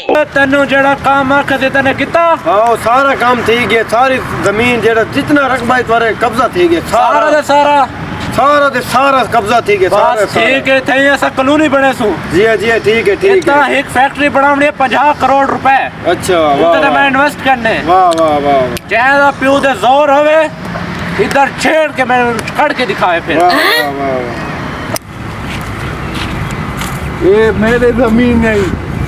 تینو جڑا کام آکھدے تنے کیتا؟ ہاں سارا کام تھی گیا، ساری زمین جڑا جتنا رقبہ تھوڑے قبضہ تھی گیا، سارا دے سارا سارا دے سارا قبضہ تھی گیا، سارا بس ٹھیک ہے تھئی ایسا قانونی بنے سو جی جی ٹھیک ہے ٹھیک اتنا ہے۔ ایک فیکٹری بناونی 50 کروڑ روپے اچھا واہ اتنے میں واہ انویسٹ کرنے واہ واہ واہ چاہے دا پیو دے زور ہوئے ادھر چھیڑ کے میں کھڑ کے دکھائے پھر واہ واہ واہ۔ یہ میرے زمین نہیں،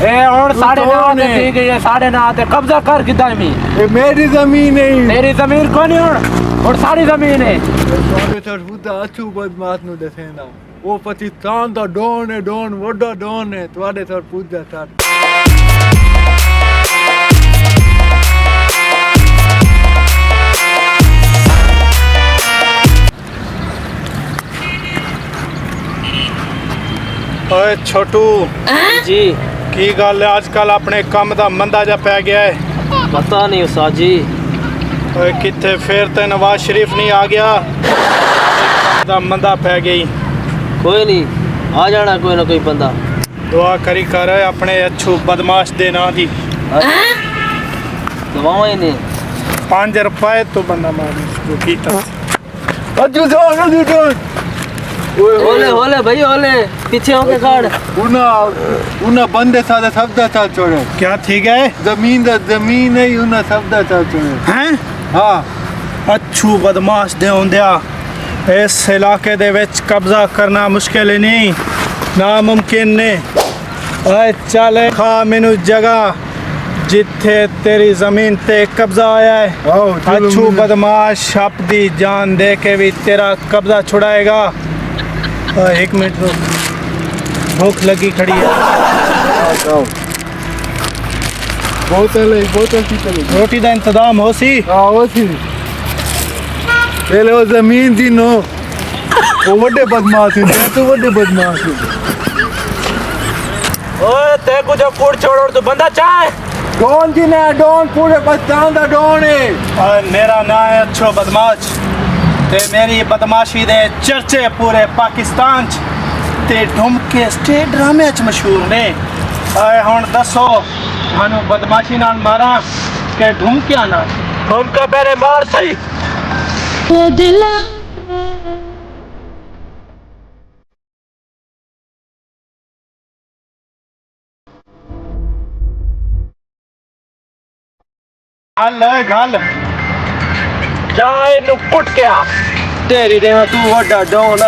اے اور ساڑھے تو نہ کون آتے ہے؟ ٹھیک ہے یہ ساڑھے نہ آتے قبضہ کر کدھر میں یہ میری زمین نہیں۔ تیری زمین کو نہیں اور ساری زمین ہے تھوڑے سر بوتا اچھو بدماش نو دسینا وہ پاکستان دا ڈون ہے، ڈون وڈا ڈون ہے، تھوڑے سر پوچھا سر ਓਏ ਛੋਟੂ جی ਕੀ ਗੱਲ ਹੈ ਅੱਜ ਕੱਲ ਆਪਣੇ ਕੰਮ ਦਾ ਮੰਦਾ ਜਿਹਾ ਪੈ ਗਿਆ ਹੈ پتہ نہیں استاد جی ਓਏ ਕਿੱਥੇ ਫੇਰ ਤੇ ਨਵਾਜ਼ ਸ਼ਰੀਫ ਨਹੀਂ ਆ ਗਿਆ ਦਾ ਮੰਦਾ ਪੈ ਗਈ کوئی نہیں آ جانا کوئی نہ کوئی بندہ ਦੁਆ ਕਰੀ ਕਰ ਆਪਣੇ ਅੱਛੂ ਬਦਮਾਸ਼ ਦੇ ਨਾਂ ਦੀ دواؤں ہی نہیں 5 ਰੁਪਏ ਤੋਂ ਬੰਦਾ ਮਾਰ ਜੋ ਕੀਤਾ اچھو سر اچھو سر ہولے ہولے بھائی ہولے پیچھے ہو کے کھڑ انہاں بندے سارے سب دا چل چھوڑے ਕਿਆ ਠੀਕ ਹੈ زمین نہیں انہاں سب دا چل چھوڑے ਹੈਂ ہاں ਅੱਛੂ ਬਦਮਾਸ਼ ਦੇ ਹੁੰਦਿਆ ਇਸ ਇਲਾਕੇ ਦੇ ਵਿੱਚ ਕਬਜ਼ਾ ਕਰਨਾ ਮੁਸ਼ਕਿਲ ਹੀ ਨਹੀਂ ਨਾਮੁਮਕਿਨ ਨੇ ਓਏ ਚੱਲ ਖਾ ਮੈਨੂੰ ਜਗ੍ਹਾ ਜਿੱਥੇ ਤੇਰੀ ਜ਼ਮੀਨ ਤੇ ਕਬਜ਼ਾ ਆਇਆ ਹੈ ਆਓ ਚਲੋ ਅੱਛੂ ਬਦਮਾਸ਼ ਆਪਦੀ ਜਾਨ ਦੇ ਕੇ ਵੀ ਤੇਰਾ ਕਬਜ਼ਾ ਛੁਡਾਏਗਾ ਓਏ 1 ਮਿੰਟ ਰੁਕ ਭੁੱਖ ਲੱਗੀ ਖੜੀ ਹੈ بوتل کی چلے ਰੋਟੀ ਦਾ ਇੰਤਜ਼ਾਮ ਹੋ ਸੀ آؤ سی پہلے وہ زمین تھی نو وہ وڈے بدماش ہیں تو وڈے بدماش ہیں اوے تے کو جو کوڑ چھوڑ تو بندہ چاہے ڈون جی نے ڈون پورے پاکستان دا ڈون ہے اور میرا نام ہے اچھو بدماش تے میری بدماشی دے چرچے پورے پاکستان چ تے ڈھمکے سٹیٹ ڈرامے چ مشہور نے اے ہن دسو مانو بدماشی نال ماراں کہ ڈھمکیاں نال ہم کا پہلے مار صحیح گل ہے گل جائے نو کٹ کے آ تیری دے تو وڈا ڈون